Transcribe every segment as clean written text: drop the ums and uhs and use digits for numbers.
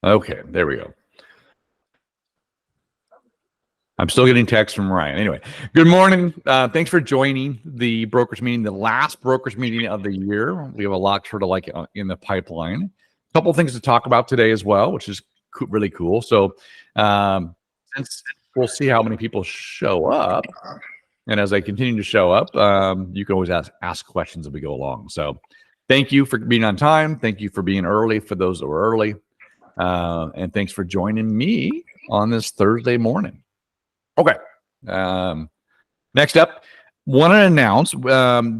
Okay, there we go. I'm still getting texts from Ryan. Anyway, good morning. Thanks for joining the brokerage meeting, the last brokerage meeting of the year. We have a lot sort of like in the pipeline. A couple of things to talk about today as well, which is really cool. So, since we'll see how many people show up, and as they continue to show up, you can always ask questions as we go along. So, thank you for being on time. Thank you for being early for those that were early, and thanks for joining me on this Thursday morning. Okay. Next up, want to announce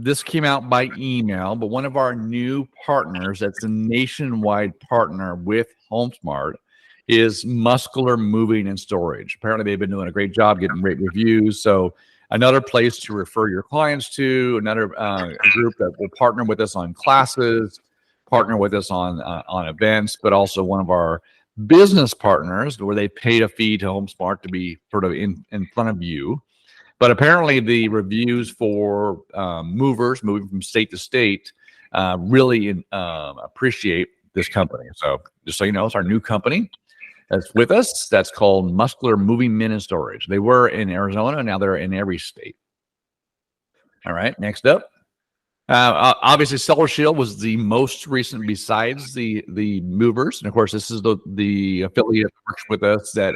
this came out by email, but one of our new partners that's a nationwide partner with HomeSmart is Muscular Moving and Storage. Apparently, they've been doing a great job getting great reviews. So, another place to refer your clients to, another group that will partner with us on classes, partner with us on events, but also one of our business partners where they paid a fee to HomeSmart to be sort of in front of you. But apparently the reviews for movers moving from state to state really appreciate this company. So just so you know, it's our new company that's with us. That's called Muscular Moving Men and Storage. They were in Arizona. Now they're in every state. All right, next up. Obviously, Seller Shield was the most recent besides the movers, and of course, this is the affiliate that works with us that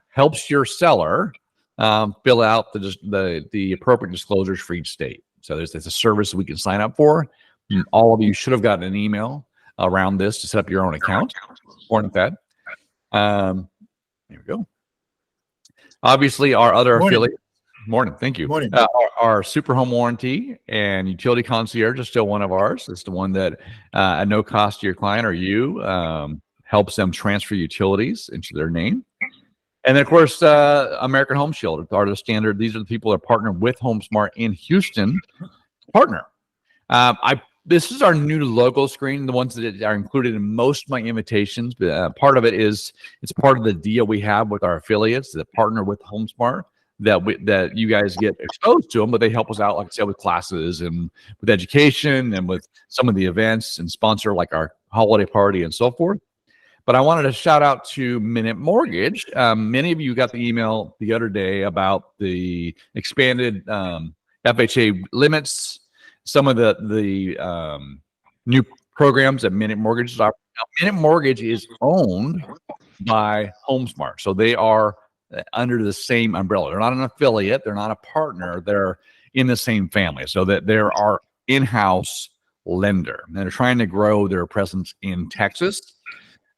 helps your seller fill out the appropriate disclosures for each state. So there's a service we can sign up for. All of you should have gotten an email around this to set up your own account. Important that. There we go. Obviously, our other affiliate. Morning. Thank you. Morning. Our Super Home Warranty and Utility Concierge is still one of ours. It's the one that at no cost to your client or you helps them transfer utilities into their name. And then, of course, American Home Shield are the standard. These are the people that partner with HomeSmart in Houston. Partner. This is our new logo screen, the ones that are included in most of my invitations. Part of it is it's part of the deal we have with our affiliates that partner with HomeSmart. That you guys get exposed to them, but they help us out, like I said, with classes and with education and with some of the events and sponsor like our holiday party and so forth. But I wanted to shout out to Minute Mortgage. Many of you got the email the other day about the expanded FHA limits, some of the new programs that Minute Mortgage is offering. Now, Minute Mortgage is owned by HomeSmart, so they are under the same umbrella. They're not an affiliate. They're not a partner. They're in the same family. So that they're our in-house lender. And they're trying to grow their presence in Texas.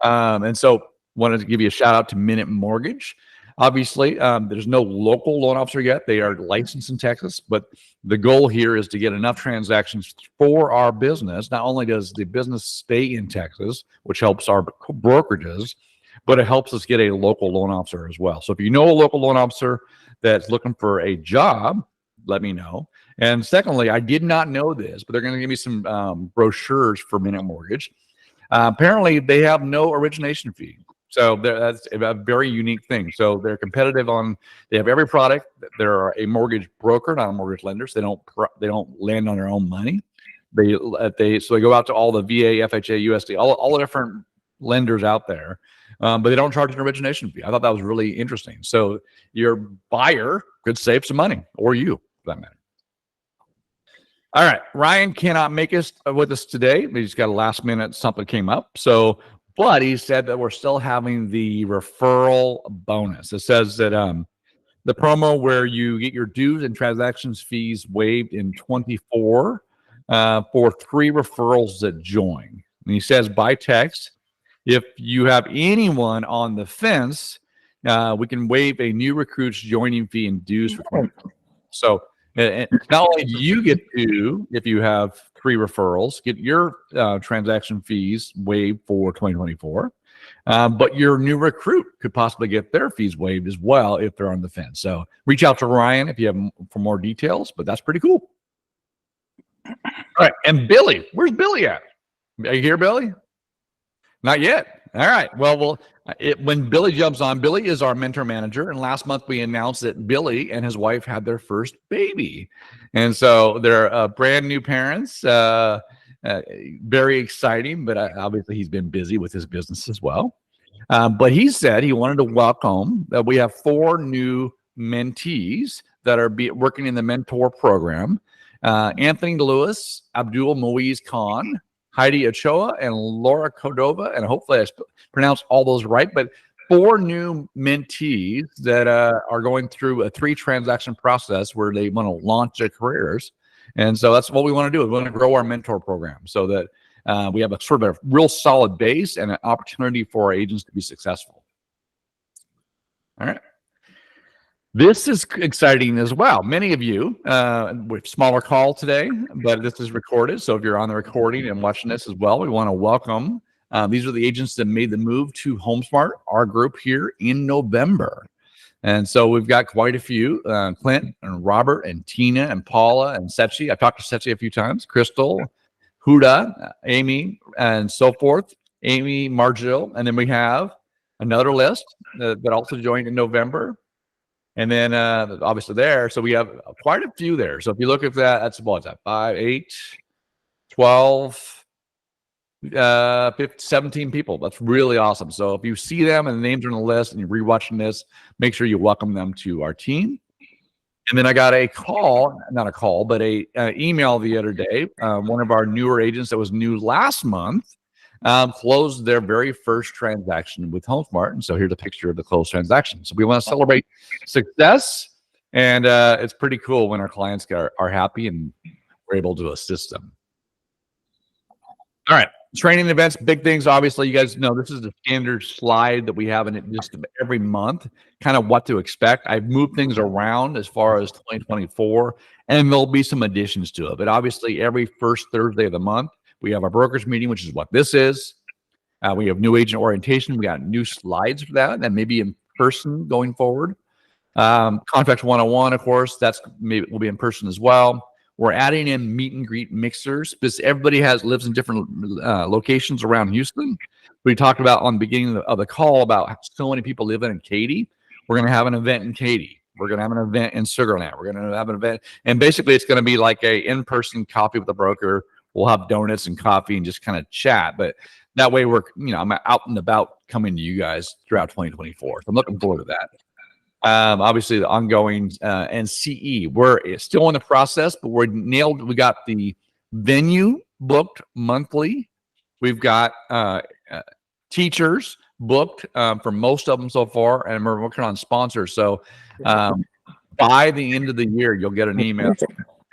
And so wanted to give you a shout out to Minute Mortgage. Obviously, there's no local loan officer yet. They are licensed in Texas, but the goal here is to get enough transactions for our business. Not only does the business stay in Texas, which helps our brokerages, but it helps us get a local loan officer as well. So if you know a local loan officer that's looking for a job, let me know. And secondly, I did not know this, but they're going to give me some brochures for Minute Mortgage. Apparently, they have no origination fee. So that's a very unique thing. So they're competitive they have every product. They're a mortgage broker, not a mortgage lender. So they don't lend on their own money. So they go out to all the VA, FHA, USD, all the different lenders out there. But they don't charge an origination fee. I thought that was really interesting. So your buyer could save some money, or you, for that matter. All right, Ryan cannot make us with us today. He's got a last minute something came up. But he said that we're still having the referral bonus. It says that the promo where you get your dues and transactions fees waived in 24 for 3 referrals that join. And he says by text, if you have anyone on the fence, we can waive a new recruit's joining fee and dues for 2024. So not only do you get to, if you have 3 referrals, get your transaction fees waived for 2024, but your new recruit could possibly get their fees waived as well if they're on the fence. So reach out to Ryan if you have for more details, but that's pretty cool. All right, and Billy, where's Billy at? Are you here, Billy? Not yet. All right. Well, when Billy jumps on, Billy is our mentor manager. And last month we announced that Billy and his wife had their first baby. And so they're brand new parents. Very exciting, but obviously he's been busy with his business as well. But he said he wanted to welcome that we have 4 new mentees that are working in the mentor program. Anthony Lewis, Abdul Moiz Khan, Heidi Ochoa, and Laura Cordova. And hopefully I pronounced all those right. But 4 new mentees that are going through a 3-transaction process where they want to launch their careers. And so that's what we want to do. We want to grow our mentor program so that we have a sort of a real solid base and an opportunity for our agents to be successful. All right. This is exciting as well. Many of you, with smaller call today, but this is recorded. So if you're on the recording and watching this as well, we want to welcome. These are the agents that made the move to HomeSmart, our group here in November. And so we've got quite a few, Clint and Robert and Tina and Paula and Setchi. I've talked to Setchi a few times, Crystal, Huda, Amy, and so forth, Amy, Margil. And then we have another list that also joined in November. And then obviously there, so we have quite a few there. So if you look at that, that's what's that, 5, 8, 12, 15, 17 people. That's really awesome. So if you see them and the names are on the list and you're rewatching this, make sure you welcome them to our team. And then I got a call, not a call, but a email the other day. One of our newer agents that was new last month closed their very first transaction with HomeSmart. And so here's a picture of the closed transaction. So we want to celebrate success. And it's pretty cool when our clients are happy and we're able to assist them. All right. Training events, big things. Obviously, you guys know this is the standard slide that we have in it just every month, kind of what to expect. I've moved things around as far as 2024, and there'll be some additions to it. But obviously, every first Thursday of the month, we have our brokerage meeting, which is what this is. We have new agent orientation. We got new slides for that, and maybe in person going forward. Contract 101, of course, will be in person as well. We're adding in meet and greet mixers because everybody lives in different locations around Houston. We talked about on the beginning of the call about so many people living in Katy. We're going to have an event in Katy. We're going to have an event in Sugar Land. We're going to have an event. And basically, it's going to be like a in-person coffee with a broker. We'll have donuts and coffee and just kind of chat. But that way, I'm out and about coming to you guys throughout 2024. So I'm looking forward to that. Obviously the ongoing and CE, we're still in the process, but we got the venue booked monthly. We've got teachers booked for most of them so far, and we're working on sponsors. So by the end of the year, you'll get an email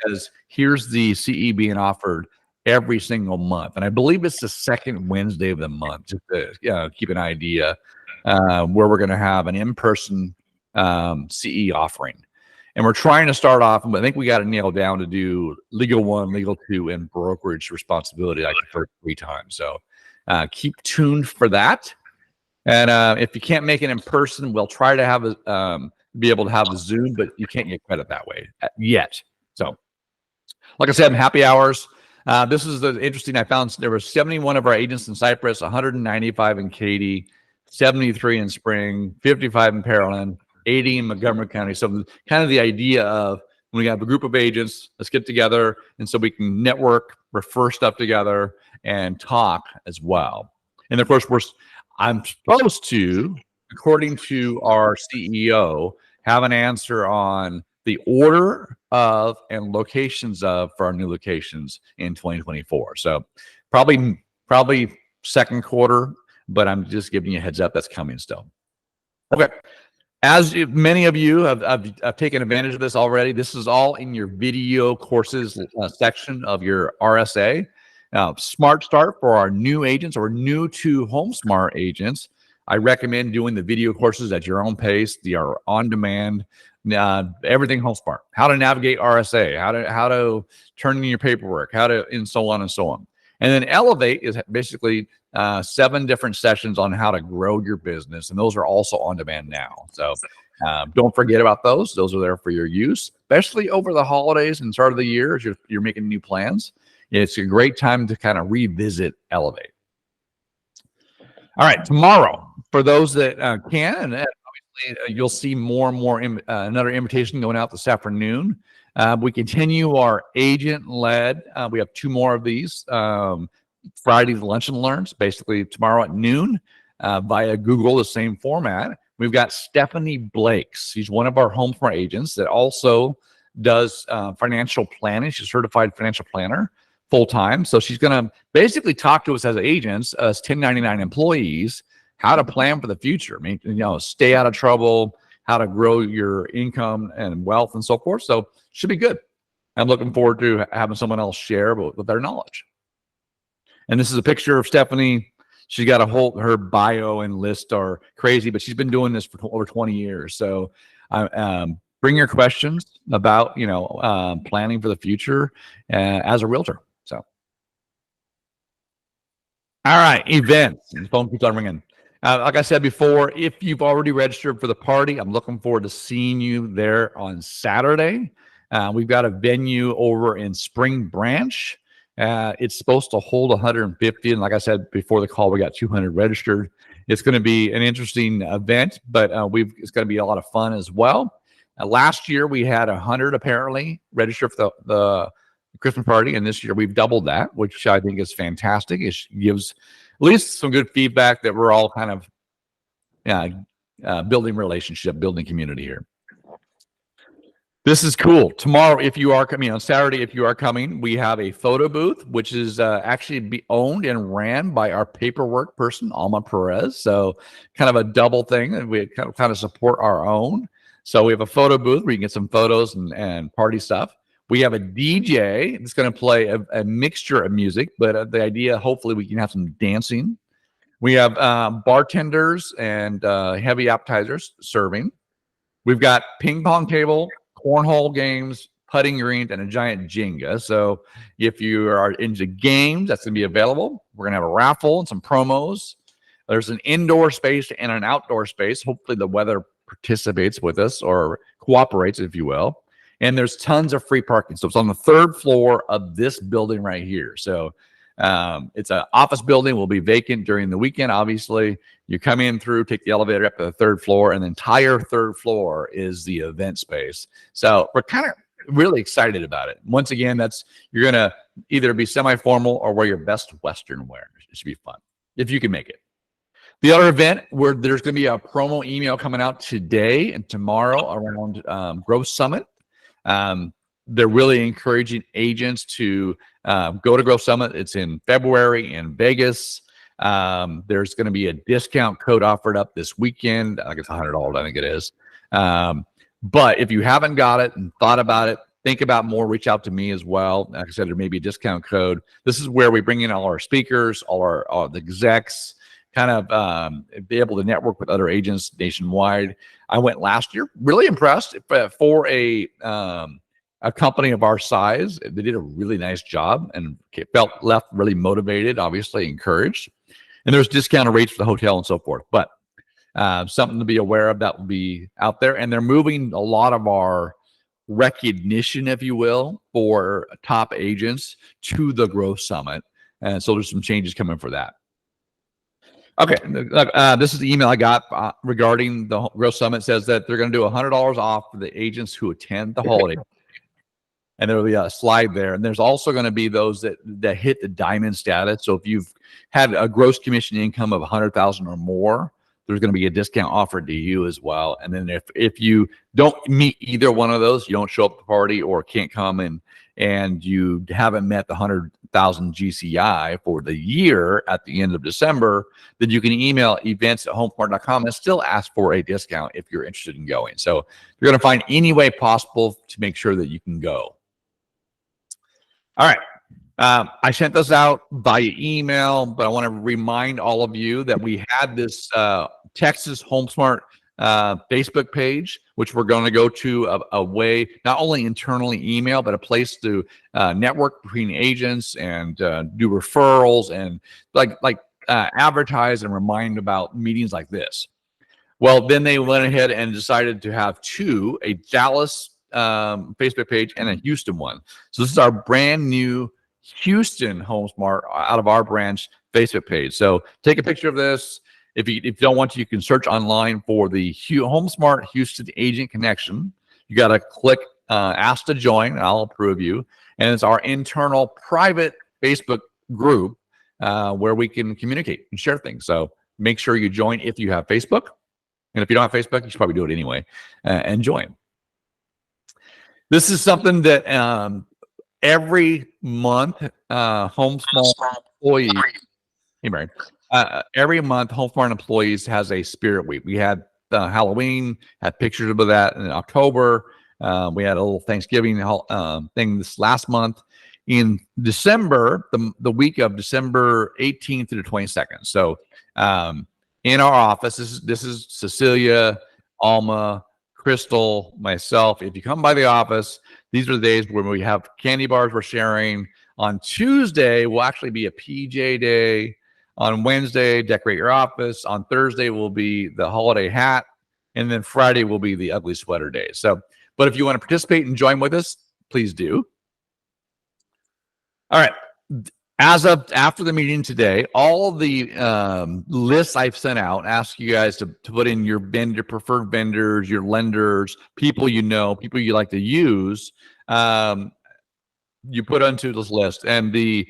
because here's the CE being offered every single month, and I believe it's the second Wednesday of the month, just to keep an idea where we're going to have an in-person CE offering. And we're trying to start off, but I think we got it nailed down to do Legal 1, Legal 2, and brokerage responsibility like the first 3 times. So keep tuned for that. And if you can't make it in person, we'll try to be able to have a Zoom, but you can't get credit that way yet. So like I said, happy hours. This is the interesting. I found there were 71 of our agents in Cypress, 195 in Katy, 73 in Spring, 55 in Pearland, 80 in Montgomery County. So kind of the idea of when we have a group of agents, let's get together, and so we can network, refer stuff together, and talk as well. And of course, I'm supposed to, according to our CEO, have an answer on the order of and locations of for our new locations in 2024. So probably second quarter, but I'm just giving you a heads up that's coming still. Okay. As many of you have taken advantage of this already, this is all in your video courses section of your RSA. Smart Start for our new agents or new to HomeSmart agents. I recommend doing the video courses at your own pace. They are on demand. Everything HomeSmart. How to navigate RSA. How to turn in your paperwork. And so on and so on. And then Elevate is basically 7 different sessions on how to grow your business. And those are also on demand now. So don't forget about those. Those are there for your use, especially over the holidays and start of the year as you're making new plans. It's a great time to kind of revisit Elevate. All right, tomorrow, for those that can, and obviously you'll see more and more, another invitation going out this afternoon. We continue our agent-led. We have 2 more of these. Friday lunch and learns, basically tomorrow at noon. via Google, the same format. We've got Stephanie Blakes. She's one of our HomeSmart agents that also does financial planning. She's a certified financial planner full-time. So she's going to basically talk to us as agents, as 1099 employees, how to plan for the future. I mean, stay out of trouble, how to grow your income and wealth and so forth. So should be good. I'm looking forward to having someone else share with their knowledge. And this is a picture of Stephanie. She's got her bio and list are crazy, but she's been doing this for over 20 years. So bring your questions about, planning for the future as a realtor. So, all right, events. The phone keeps on ringing. Like I said before, if you've already registered for the party, I'm looking forward to seeing you there on Saturday. We've got a venue over in Spring Branch. It's supposed to hold 150, and like I said before the call, we got 200 registered. It's going to be an interesting event, but it's going to be a lot of fun as well. Last year we had 100 apparently register for the Christmas party, and this year we've doubled that, which I think is fantastic. It gives at least some good feedback that we're all kind of building relationship, building community here. This is cool. Tomorrow, if you are coming on Saturday, if you are coming, we have a photo booth, which is actually owned and ran by our paperwork person, Alma Perez. So kind of a double thing, and we kind of support our own. So we have a photo booth where you can get some photos and party stuff. We have a DJ that's going to play a mixture of music, but the idea, hopefully, we can have some dancing. We have bartenders and heavy appetizers serving. We've got ping pong table, cornhole games, putting greens, and a giant Jenga. So if you are into games, that's going to be available. We're going to have a raffle and some promos. There's an indoor space and an outdoor space. Hopefully the weather participates with us or cooperates, if you will. And there's tons of free parking. So it's on the 3rd floor of this building right here. So it's an office building, will be vacant during the weekend. Obviously, you come in through, take the elevator up to the 3rd floor, and the entire 3rd floor is the event space. So we're kind of really excited about it. Once again, you're going to either be semi-formal or wear your best Western wear. It should be fun if you can make it. The other event where there's going to be a promo email coming out today and tomorrow around Growth Summit. They're really encouraging agents to go to Growth Summit. It's in February in Vegas. There's going to be a discount code offered up this weekend. I think it's $100, I think it is. But if you haven't got it and thought about it, think about more, reach out to me as well. Like I said, there may be a discount code. This is where we bring in all our speakers, all the execs, kind of be able to network with other agents nationwide. I went last year, really impressed for a company of our size. They did a really nice job and left really motivated, obviously encouraged. And there's discounted rates for the hotel and so forth. But something to be aware of that will be out there. And they're moving a lot of our recognition, if you will, for top agents to the Growth Summit. And so there's some changes coming for that. Okay, this is the email I got regarding the Growth Summit. It says that they're going to do $100 off for the agents who attend the holiday. And there will be a slide there. And there's also going to be those that hit the diamond status. So if you've had a gross commission income of $100,000 or more, there's going to be a discount offered to you as well. And then if you don't meet either one of those, you don't show up at the party or can't come and you haven't met the 100,000 GCI for the year at the end of December, then you can email events@homesmart.com and still ask for a discount if you're interested in going. So you're going to find any way possible to make sure that you can go. All right. I sent this out via email, but I want to remind all of you that we had this Texas HomeSmart Facebook page, which we're going to go to a way, not only internally email, but a place to network between agents and do referrals and advertise and remind about meetings like this. Well, then they went ahead and decided to have two, a Dallas Facebook page and a Houston one. So this is our brand new Houston HomeSmart out of our branch Facebook page. So take a picture of this. If you don't want to, you can search online for the HomeSmart Houston Agent Connection. You got to click ask to join, and I'll approve you. And it's our internal private Facebook group where we can communicate and share things. So Make sure you join if you have Facebook. And if you don't have Facebook, you should probably do it anyway and join. This is something that every month HomeSmart employees, hey Mary, every month HomeSmart employees has a spirit week. We had Halloween, had pictures of that in October. We had a little Thanksgiving thing this last month. In December, the week of December 18th to the 22nd. So in our office, this is Cecilia, Alma, Crystal, myself. If you come by the office, these are the days where we have candy bars we're sharing. On Tuesday will actually be a PJ day. On Wednesday, decorate your office. On Thursday will be the holiday hat. And then Friday will be the ugly sweater day. So, but if you want to participate and join with us, please do. All right. As of after the meeting today, all the lists I've sent out ask you guys to put in your preferred vendors, your lenders, people you know, people you like to use. You put onto this list, and the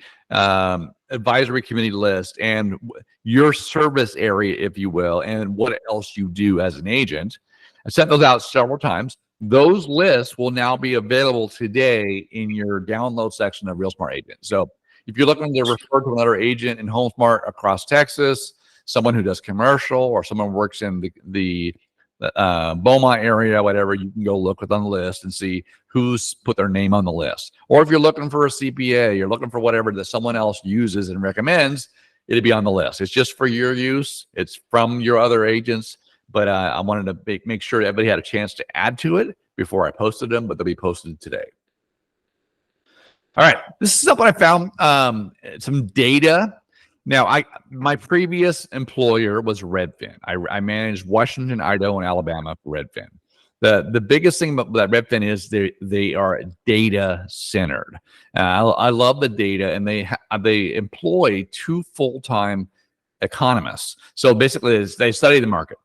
advisory committee list, and your service area, if you will, and what else you do as an agent. I sent those out several times. Those lists will now be available today in your download section of RealSmart Agent. So if you're looking to refer to another agent in HomeSmart across Texas, someone who does commercial, or someone who works in the Beaumont area, whatever, you can go look on the list and see who's put their name on the list. Or if you're looking for a CPA, you're looking for whatever that someone else uses and recommends, it'll be on the list. It's just for your use. It's from your other agents. But I wanted to make sure everybody had a chance to add to it before I posted them, but they'll be posted today. All right, this is something I found, some data. Now, my previous employer was Redfin. I managed Washington, Idaho, and Alabama for Redfin. The biggest thing about that Redfin is they are data centered. I love the data, and they employ 2 full-time economists. So basically, they study the market.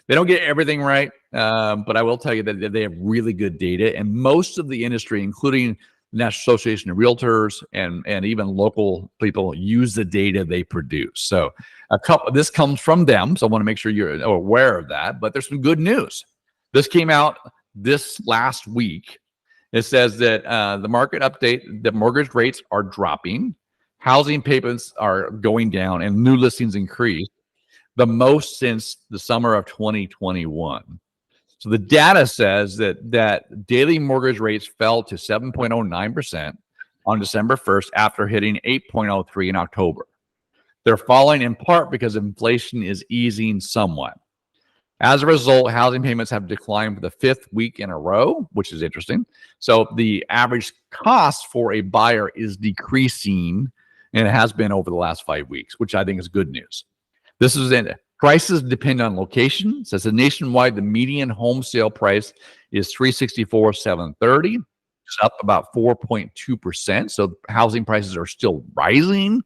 They don't get everything right, but I will tell you that they have really good data, and most of the industry, including the National Association of Realtors and even local people, use the data they produce. So this comes from them, so I want to make sure you're aware of that. But there's some good news. This came out this last week. It says that the market update, the mortgage rates are dropping, housing payments are going down, and new listings increased the most since the summer of 2021. So the data says that daily mortgage rates fell to 7.09% on December 1st after hitting 8.03 in October. They're falling in part because inflation is easing somewhat. As a result, housing payments have declined for the 5th week in a row, which is interesting. So the average cost for a buyer is decreasing, and it has been over the last 5 weeks, which I think is good news. This is in prices depend on location. So nationwide, the median home sale price is $364,730. It's up about 4.2%. So housing prices are still rising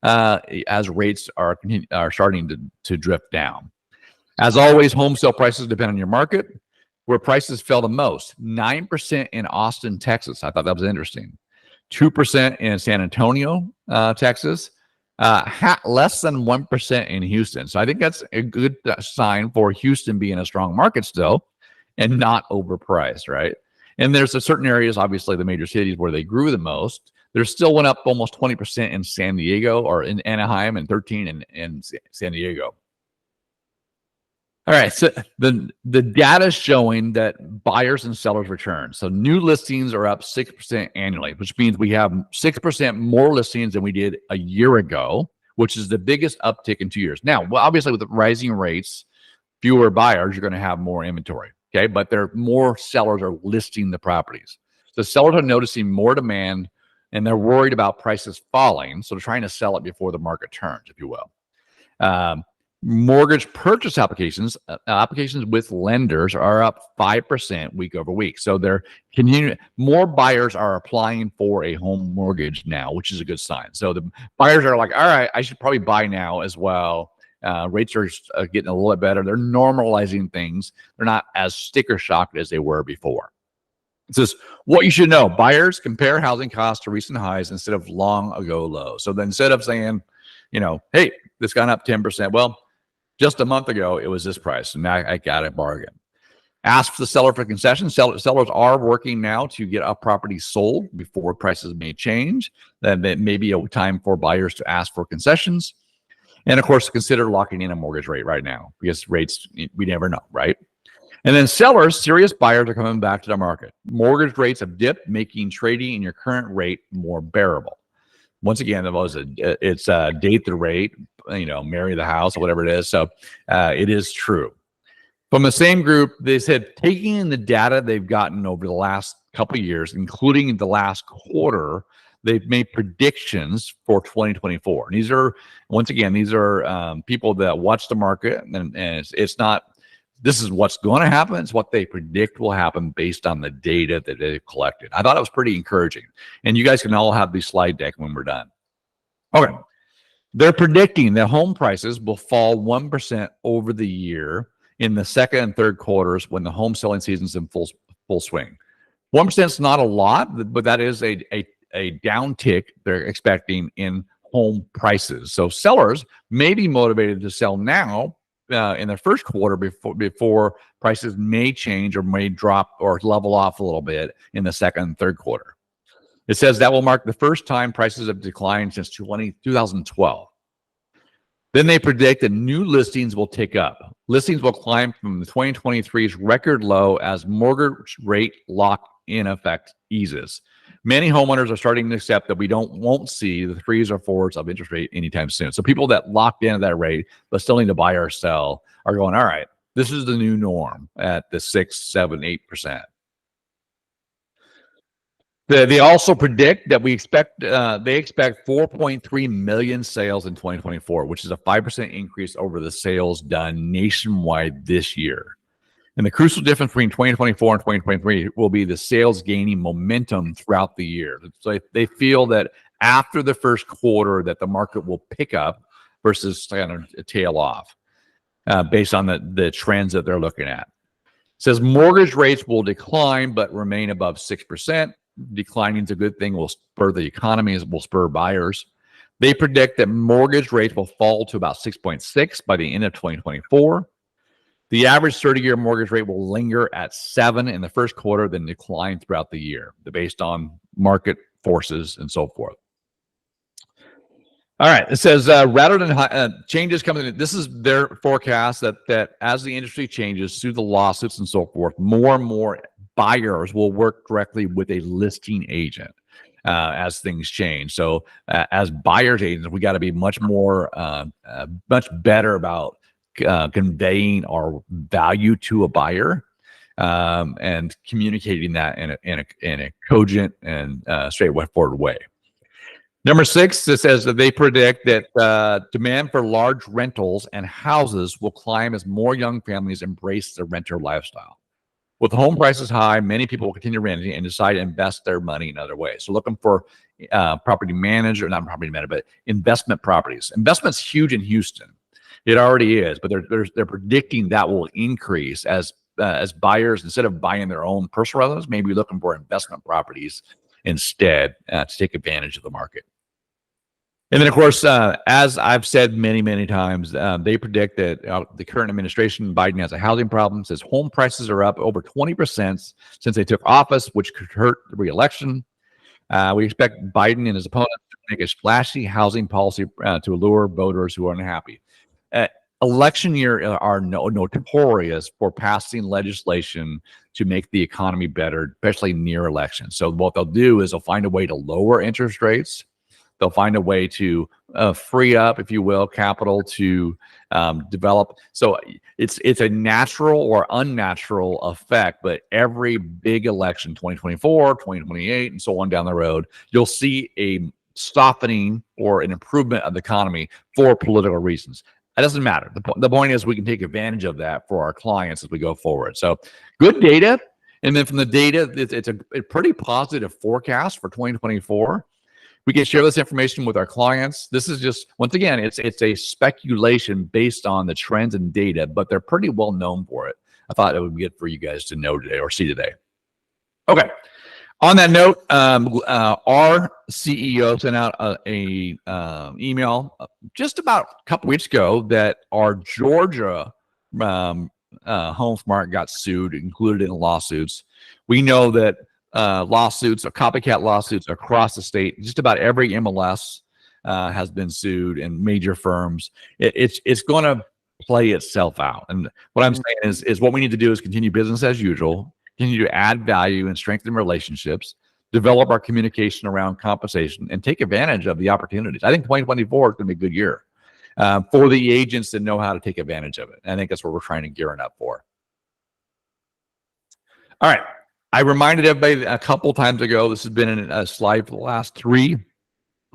as rates are starting to drift down. As always, home sale prices depend on your market. Where prices fell the most, 9% in Austin, Texas. I thought that was interesting. 2% in San Antonio, Texas. Less than 1% in Houston. So I think that's a good sign for Houston being a strong market still and not overpriced, right? And there's certain areas, obviously the major cities, where they grew the most. There still went up almost 20% in San Diego, or in Anaheim, and 13% in San Diego. All right, so the data is showing that buyers and sellers return. So new listings are up 6% annually, which means we have 6% more listings than we did a year ago, which is the biggest uptick in 2 years. Now, well, obviously with the rising rates, fewer buyers, you're going to have more inventory, okay? But there are more sellers are listing the properties. So sellers are noticing more demand, and they're worried about prices falling, so they're trying to sell it before the market turns, if you will. Mortgage purchase applications with lenders are up 5% week over week. So they're more buyers are applying for a home mortgage now, which is a good sign. So the buyers are like, all right, I should probably buy now as well. Rates are getting a little bit better. They're normalizing things. They're not as sticker shocked as they were before. It says, what you should know: buyers compare housing costs to recent highs instead of long ago lows. So then instead of saying, hey, this gone up 10%, well, Just a month ago, it was this price, and I got a bargain. Ask the seller for concessions. Sellers are working now to get a property sold before prices may change. Then it may be a time for buyers to ask for concessions. And of course, consider locking in a mortgage rate right now, because rates, we never know, right? And then sellers, serious buyers are coming back to the market. Mortgage rates have dipped, making trading in your current rate more bearable. Once again, it's date the rate, marry the house, or whatever it is. So it is true. From the same group, they said taking in the data they've gotten over the last couple of years, including the last quarter, they've made predictions for 2024. And these are, once again, people that watch the market, and it's not, this is what's going to happen. It's what they predict will happen based on the data that they've collected. I thought it was pretty encouraging. And you guys can all have the slide deck when we're done. Okay. They're predicting that home prices will fall 1% over the year in the second and third quarters when the home selling season's in full swing. 1% is not a lot, but that is a downtick they're expecting in home prices. So sellers may be motivated to sell now in the first quarter before prices may change or may drop or level off a little bit in the second and third quarter. It says that will mark the first time prices have declined since 2012. Then they predict that new listings will tick up. Listings will climb from the 2023's record low as mortgage rate lock-in effect eases. Many homeowners are starting to accept that we won't see the 3s or 4s of interest rate anytime soon. So people that locked into that rate but still need to buy or sell are going, all right, this is the new norm at the 6, 7, 8%. They also predict that they expect 4.3 million sales in 2024, which is a 5% increase over the sales done nationwide this year. And the crucial difference between 2024 and 2023 will be the sales gaining momentum throughout the year. So they feel that after the first quarter that the market will pick up versus kind of tail off based on the trends that they're looking at. It says mortgage rates will decline but remain above 6%. Declining is a good thing, will spur the economy, will spur buyers. They predict that mortgage rates will fall to about 6.6 by the end of 2024. The average 30-year mortgage rate will linger at 7 in the first quarter, then decline throughout the year, based on market forces and so forth. All right, it says rather than changes coming in, this is their forecast that as the industry changes through the lawsuits and so forth, more and more buyers will work directly with a listing agent as things change. So as buyers agents, we got to be much better about conveying our value to a buyer and communicating that in a cogent and straightforward way. Number 6, it says that they predict that demand for large rentals and houses will climb as more young families embrace the renter lifestyle. With home prices high, many people will continue renting and decide to invest their money in other ways. So looking for not property manager, but investment properties. Investment's huge in Houston. It already is, but they're predicting that will increase as buyers, instead of buying their own personal residence, maybe looking for investment properties instead to take advantage of the market. And then, of course, as I've said many, many times, they predict that the current administration, Biden, has a housing problem. Says home prices are up over 20% since they took office, which could hurt the re-election. We expect Biden and his opponents to make a splashy housing policy to allure voters who are unhappy. Election year are notorious for passing legislation to make the economy better, especially near elections. So what they'll do is they'll find a way to lower interest rates. They'll find a way to free up, if you will, capital to develop. So it's a natural or unnatural effect, but every big election, 2024, 2028, and so on down the road, you'll see a softening or an improvement of the economy for political reasons. That doesn't matter. The point is we can take advantage of that for our clients as we go forward. So good data. And then from the data, it's a pretty positive forecast for 2024. We can share this information with our clients. This is just, once again, it's a speculation based on the trends and data, but they're pretty well known for it. I thought it would be good for you guys to know today or see today. Okay. On that note, our CEO sent out a email just about a couple weeks ago that our Georgia HomeSmart got sued, included in lawsuits. We know that lawsuits or copycat lawsuits across the state, just about every MLS has been sued, and major firms. It's going to play itself out. And what I'm saying is what we need to do is continue business as usual, continue to add value and strengthen relationships, develop our communication around compensation, and take advantage of the opportunities. I think 2024 is going to be a good year for the agents that know how to take advantage of it. And I think that's what we're trying to gear it up for. All right. I reminded everybody a couple times ago, this has been in a slide for the last 3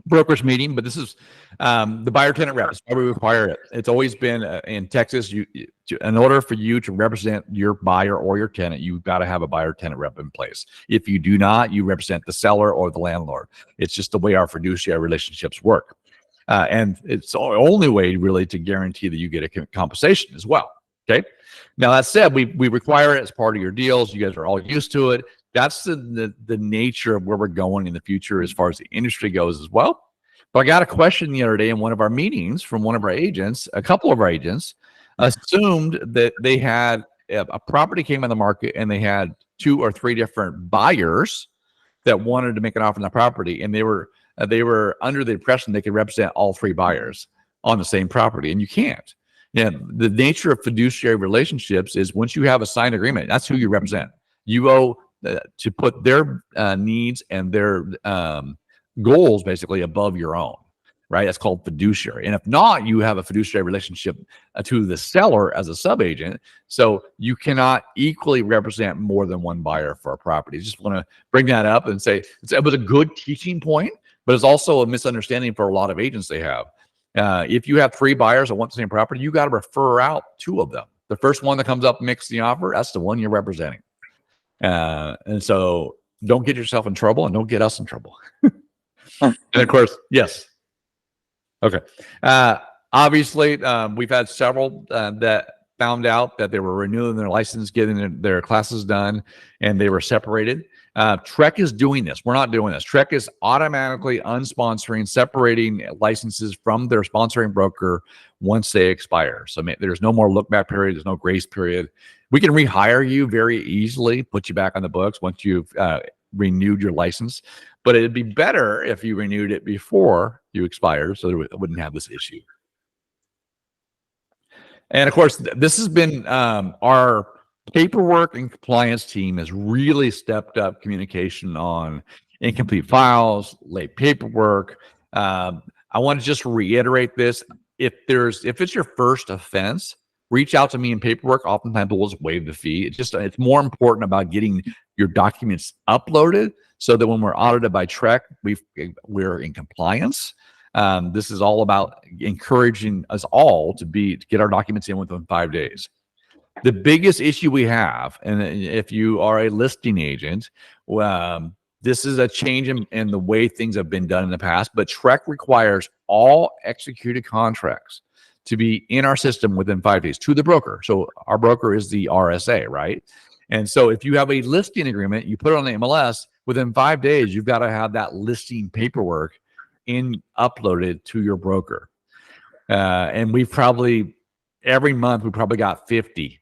brokerage meeting, but this is the buyer tenant rep. It's why we require it. It's always been in Texas. In order for you to represent your buyer or your tenant, you've got to have a buyer tenant rep in place. If you do not, you represent the seller or the landlord. It's just the way our fiduciary relationships work. And it's the only way really to guarantee that you get a compensation as well. Okay. Now that said, we require it as part of your deals. You guys are all used to it. That's the nature of where we're going in the future as far as the industry goes as well. But I got a question the other day in one of our meetings from one of our agents. A couple of our agents assumed that they had a property came on the market and they had 2 or 3 different buyers that wanted to make an offer on the property, and they were under the impression they could represent all 3 buyers on the same property, and you can't. Yeah, the nature of fiduciary relationships is once you have a signed agreement, that's who you represent. You owe to put their needs and their goals basically above your own, right? That's called fiduciary. And if not, you have a fiduciary relationship to the seller as a sub-agent. So you cannot equally represent more than one buyer for a property. Just want to bring that up and say it was a good teaching point, but it's also a misunderstanding for a lot of agents they have. If you have 3 buyers that want the same property, you got to refer out 2 of them. The first one that comes up and makes the offer, that's the one you're representing. And so don't get yourself in trouble and don't get us in trouble. And of course, yes. Okay. Obviously, we've had several that found out that they were renewing their license, getting their classes done, and they were separated. Trek is doing this. We're not doing this. Trek is automatically unsponsoring, separating licenses from their sponsoring broker once they expire. So there's no more look back period. There's no grace period. We can rehire you very easily, put you back on the books once you've renewed your license. But it'd be better if you renewed it before you expire so that we wouldn't have this issue. And of course, this has been our paperwork and compliance team has really stepped up communication on incomplete files, late paperwork. I want to just reiterate this. If it's your first offense, reach out to me in paperwork. Oftentimes we'll just waive the fee. It's more important about getting your documents uploaded so that when we're audited by Trek, we're in compliance. This is all about encouraging us all to get our documents in within 5 days. The biggest issue we have, and if you are a listing agent, this is a change in the way things have been done in the past, but Trek requires all executed contracts to be in our system within 5 days to the broker. So our broker is the RSA, right? And so if you have a listing agreement, you put it on the MLS, within 5 days, you've got to have that listing paperwork uploaded to your broker. And we've probably, every month, we probably got 50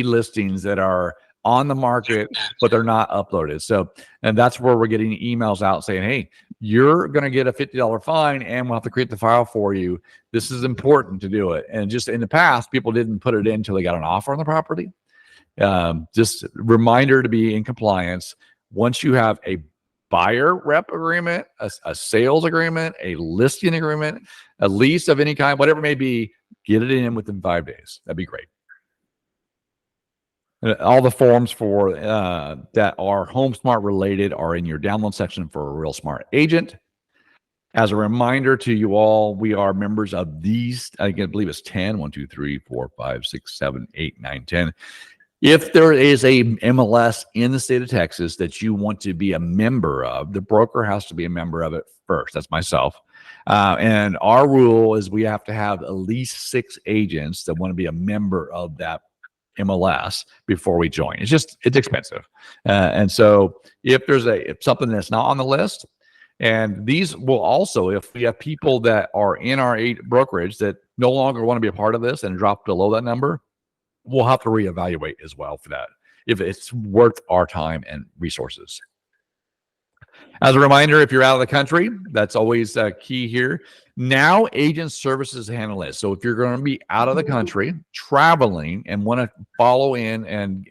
listings that are on the market, but they're not uploaded. So, and that's where we're getting emails out saying, hey, you're going to get a $50 fine and we'll have to create the file for you. This is important to do it. And just in the past, people didn't put it in until they got an offer on the property. Just reminder to be in compliance. Once you have a buyer rep agreement, a sales agreement, a listing agreement, a lease of any kind, whatever it may be, get it in within 5 days. That'd be great. All the forms for that are HomeSmart related are in your download section for a Real Smart Agent. As a reminder to you all, we are members of these, I believe it's 10, 1, 2, 3, 4, 5, 6, 7, 8, 9, 10. If there is a MLS in the state of Texas that you want to be a member of, the broker has to be a member of it first. That's myself. And our rule is we have to have at least 6 agents that want to be a member of that MLS before we join. It's expensive. And so if there's if something that's not on the list, and these will also, if we have people that are in our brokerage that no longer want to be a part of this and drop below that number, we'll have to reevaluate as well for that, if it's worth our time and resources. As a reminder, if you're out of the country, that's always key here. Now, agent services handle it. So if you're going to be out of the country, traveling, and want to follow in and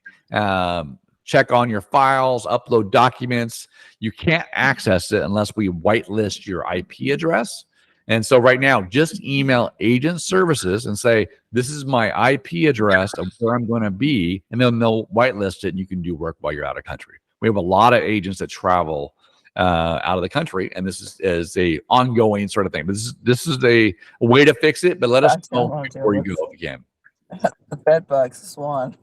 check on your files, upload documents, you can't access it unless we whitelist your IP address. And so right now, just email agent services and say, this is my IP address of where I'm going to be, and then they'll whitelist it, and you can do work while you're out of country. We have a lot of agents that travel out of the country, and this is a ongoing sort of thing. But this is a way to fix it. But let us know before you go if you can. The bed bugs, Swan.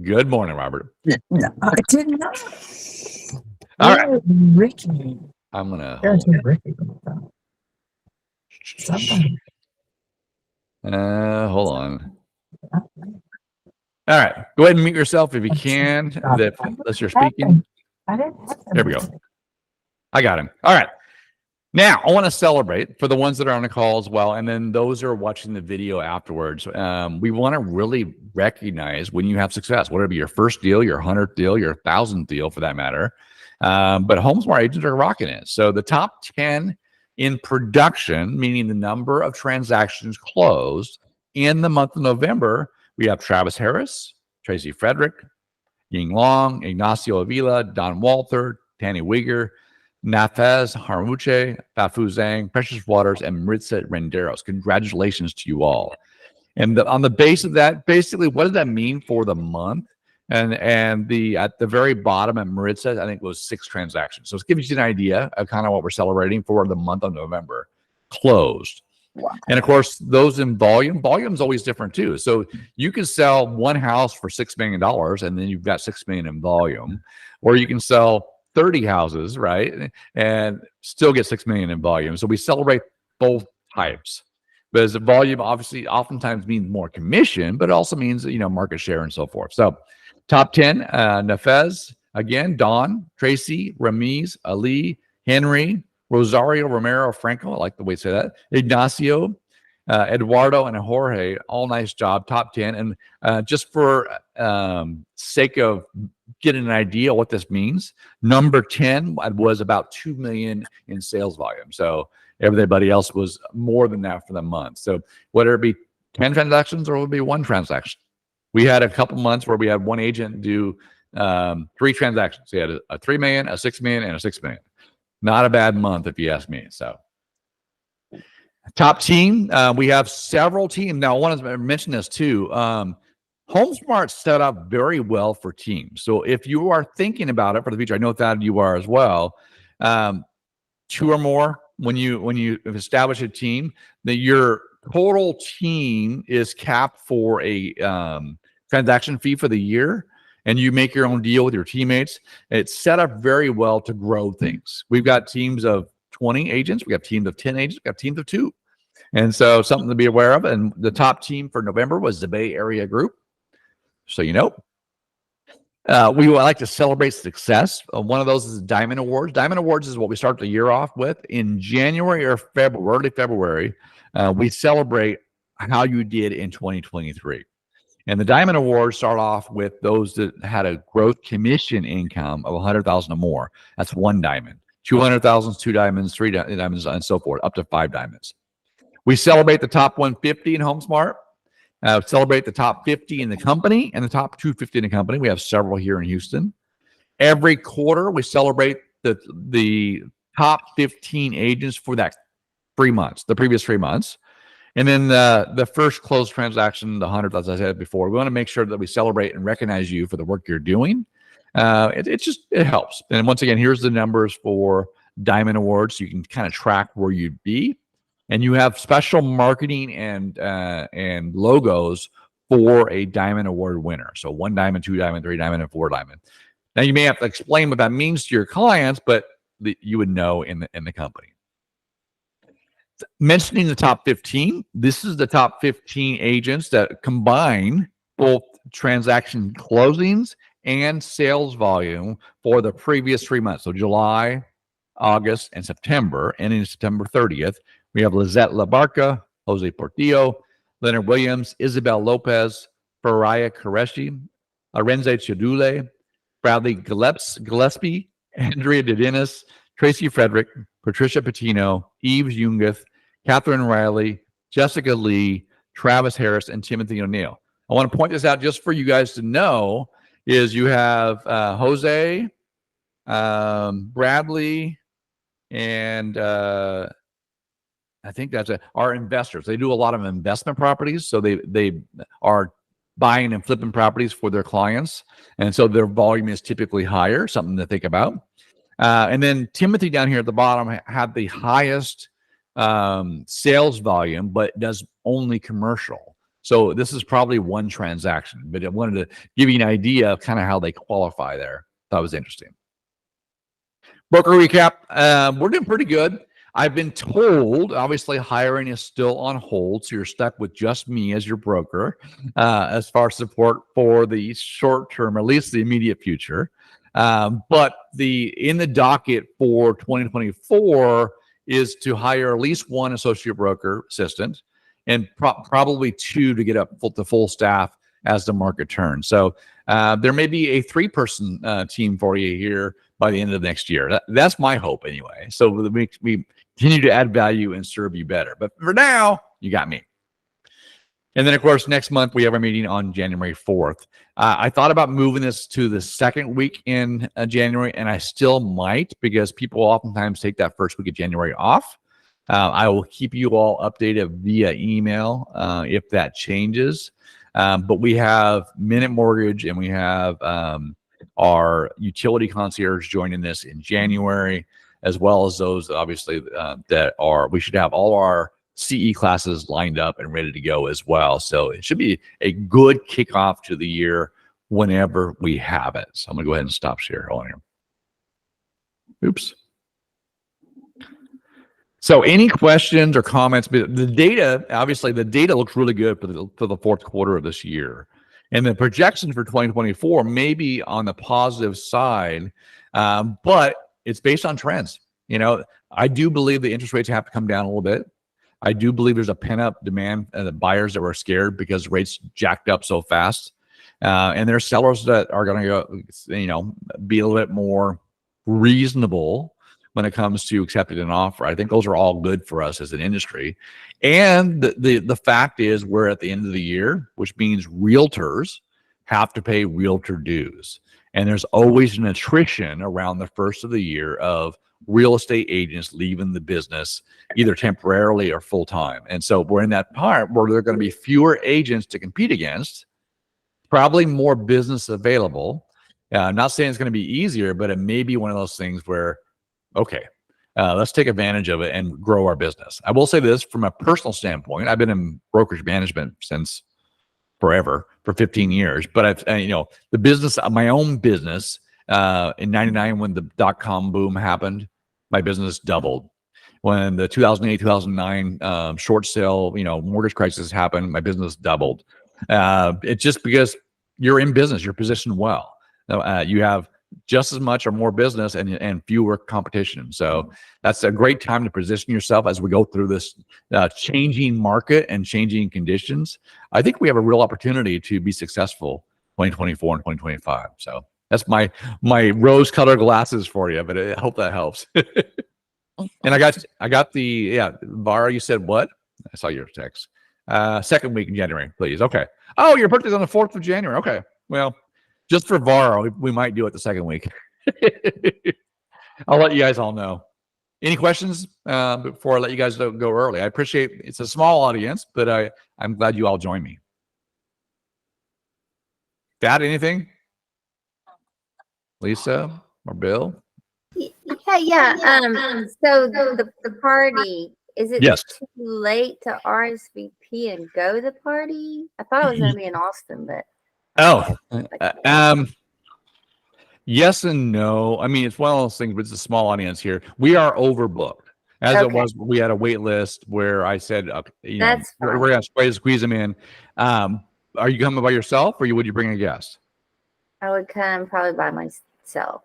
Good morning, Robert. No, I did not. All right, Ricky. I'm gonna. Ricky. Hold on. All right, go ahead and mute yourself if you can. Unless you're speaking. There we go. I got him. All right. Now, I want to celebrate for the ones that are on the call as well, and then those who are watching the video afterwards. We want to really recognize when you have success, whether it be your first deal, your 100th deal, your 1,000th deal for that matter. But HomeSmart agents are rocking it. So the top 10 in production, meaning the number of transactions closed in the month of November, we have Travis Harris, Tracy Frederick, Ying Long, Ignacio Avila, Don Walther, Tanny Wigger, Nafez Harmuche, Fafu Zhang, Precious Waters, and Maritza Renderos. Congratulations to you all. And on the base of that, basically, what does that mean for the month? And at the very bottom at Maritza, I think it was 6 transactions. So it gives you an idea of kind of what we're celebrating for the month of November closed. Wow. And of course, those in volume is always different too. So you can sell one house for $6 million, and then you've got $6 million in volume, or you can sell 30 houses, right, and still get $6 million in volume. So we celebrate both types, because the volume obviously oftentimes means more commission, but it also means market share and so forth. So top 10, Nafez again, Don, Tracy, Ramiz, Ali, Henry, Rosario Romero Franco, I like the way you say that, Ignacio, Eduardo, and Jorge, all nice job, top 10. And just for sake of getting an idea what this means, number 10 was about 2 million in sales volume. So everybody else was more than that for the month. So whether it be 10 transactions or it would be 1 transaction. We had a couple months where we had one agent do 3 transactions. He had a 3 million, a 6 million, and a 6 million. Not a bad month, if you ask me. So, top team, we have several teams. Now, I want to mention this too. HomeSmart set up very well for teams. So, if you are thinking about it for the future, I know that you are as well. 2 or more. When you establish a team, that your total team is capped for a transaction fee for the year, and you make your own deal with your teammates. It's set up very well to grow things. We've got teams of 20 agents. We have teams of 10 agents. We have teams of 2. And so something to be aware of. And the top team for November was the Bay Area Group. So, we would like to celebrate success. One of those is Diamond Awards. Diamond Awards is what we start the year off with. In January or February, early February, we celebrate how you did in 2023. And the Diamond Awards start off with those that had a growth commission income of 100,000 or more. That's 1 diamond. 200,000, 2 diamonds, 3 diamonds, and so forth, up to 5 diamonds. We celebrate the top 150 in HomeSmart. Celebrate the top 50 in the company and the top 250 in the company. We have several here in Houston. Every quarter, we celebrate the top 15 agents for that 3 months, the previous 3 months. And then the first closed transaction, the 100th, as I said before, we want to make sure that we celebrate and recognize you for the work you're doing. It helps. And once again, here's the numbers for Diamond Awards. So you can kind of track where you'd be. And you have special marketing and logos for a Diamond Award winner. So 1 diamond, 2 diamond, 3 diamond, and 4 diamond. Now you may have to explain what that means to your clients, but you would know in the company. Mentioning the top 15, this is the top 15 agents that combine both transaction closings and sales volume for the previous 3 months. So July, August, and September. And in September 30th, we have Lizette Labarca, Jose Portillo, Leonard Williams, Isabel Lopez, Faria Qureshi, Arenze Chidule, Bradley Gillespie, Andrea Dedinis, Tracy Frederick, Patricia Patino, Eves Jungeth, Catherine Riley, Jessica Lee, Travis Harris, and Timothy O'Neill. I want to point this out just for you guys to know is you have Jose, Bradley, and I think that's our investors. They do a lot of investment properties, so they are buying and flipping properties for their clients, and so their volume is typically higher. Something to think about. And then Timothy down here at the bottom had the highest sales volume, but does only commercial. So this is probably one transaction, but I wanted to give you an idea of kind of how they qualify there. That was interesting. Broker recap. We're doing pretty good. I've been told, obviously, hiring is still on hold, so you're stuck with just me as your broker as far as support for the short term, at least the immediate future. But in the docket for 2024 is to hire at least one associate broker assistant and probably two to get up to full staff as the market turns. So there may be a 3-person team for you here by the end of next year. That's my hope anyway. So we continue to add value and serve you better. But for now, you got me. And then, of course, next month we have our meeting on January 4th. I thought about moving this to the second week in January, and I still might because people oftentimes take that first week of January off. I will keep you all updated via email if that changes. But we have Minute Mortgage and we have our utility concierge joining this in January, as well as those obviously we should have all our CE classes lined up and ready to go as well. So it should be a good kickoff to the year whenever we have it. So I'm gonna go ahead and stop share on here. Oops. So any questions or comments? The data, obviously the data looks really good for the fourth quarter of this year. And the projections for 2024 may be on the positive side, but it's based on trends. I do believe the interest rates have to come down a little bit. I do believe there's a pent-up demand and the buyers that were scared because rates jacked up so fast. And there's sellers that are going to go, be a little bit more reasonable when it comes to accepting an offer. I think those are all good for us as an industry. And the fact is we're at the end of the year, which means realtors have to pay realtor dues. And there's always an attrition around the first of the year of real estate agents leaving the business either temporarily or full-time. And so we're in that part where there are going to be fewer agents to compete against, probably more business available. I'm not saying it's going to be easier, but it may be one of those things where, okay, let's take advantage of it and grow our business. I will say this from a personal standpoint. I've been in brokerage management since forever, for 15 years. But the business, my own business, in 99, when the .com boom happened, my business doubled. When the 2008, 2009 short sale, mortgage crisis happened, my business doubled. It's just because you're in business, you're positioned well. You have just as much or more business and fewer competition. So that's a great time to position yourself as we go through this changing market and changing conditions. I think we have a real opportunity to be successful 2024 and 2025. So that's my rose-colored glasses for you, but I hope that helps. And I got Vara, you said what? I saw your text. Second week in January, please. Okay. Oh, your birthday's on the 4th of January. Okay. Well, just for Vara, we might do it the second week. I'll let you guys all know. Any questions before I let you guys go early? I appreciate it's a small audience, but I'm glad you all joined me. Dad, anything? Lisa or Bill? Yeah. So the party, is it Yes. too late to RSVP and go to the party? I thought it was going to be in Austin, but Yes and no. I mean, it's one of those things, but it's a small audience here. We are overbooked. As it Okay. was, we had a wait list where I said, you know, That's we're fine. going to squeeze them in. Are you coming by yourself or would you bring a guest? I would come probably by myself.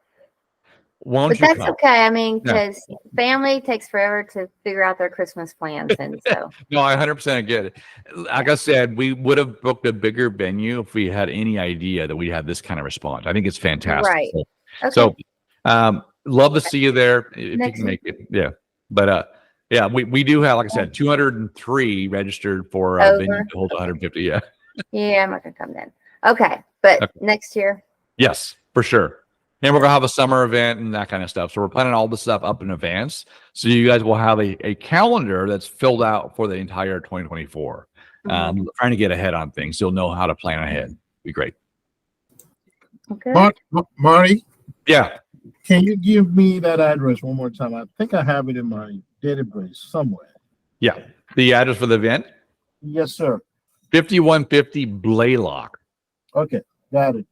Why don't But you that's come? okay. I mean, Yeah. because family takes forever to figure out their Christmas plans. And so, No, I 100% get it. Like I said, we would have booked a bigger venue if we had any idea that we had this kind of response. I think it's fantastic. right. Okay. So, love to see you there if you Next can make it. Yeah. But, yeah, we do have, like I said, 203 registered for a venue Over. to hold 150. Yeah. Yeah, I'm not going to come then. Okay. But Okay. next year. Yes, for sure. And we're gonna have a summer event and that kind of stuff. So we're planning all this stuff up in advance. So you guys will have a calendar that's filled out for the entire 2024. Trying to get ahead on things. So you'll know how to plan ahead. Be great. Okay. Marty, Yeah. can you give me that address one more time? I think I have it in my database somewhere. Yeah. The address for the event, Yes, sir. 5150 Blaylock. Okay, got it.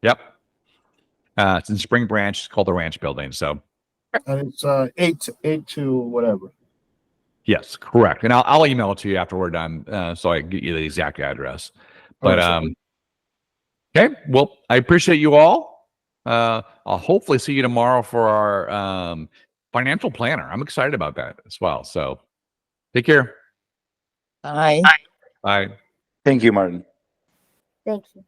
Yep. It's in Spring Branch. It's called the Ranch Building. So And it's 882 whatever. yes, correct. And I'll email it to you after we're done, so I can get you the exact address. But okay. Well, I appreciate you all. I'll hopefully see you tomorrow for our financial planner. I'm excited about that as well. So take care. Bye. Bye. Thank you, Martin. Thank you.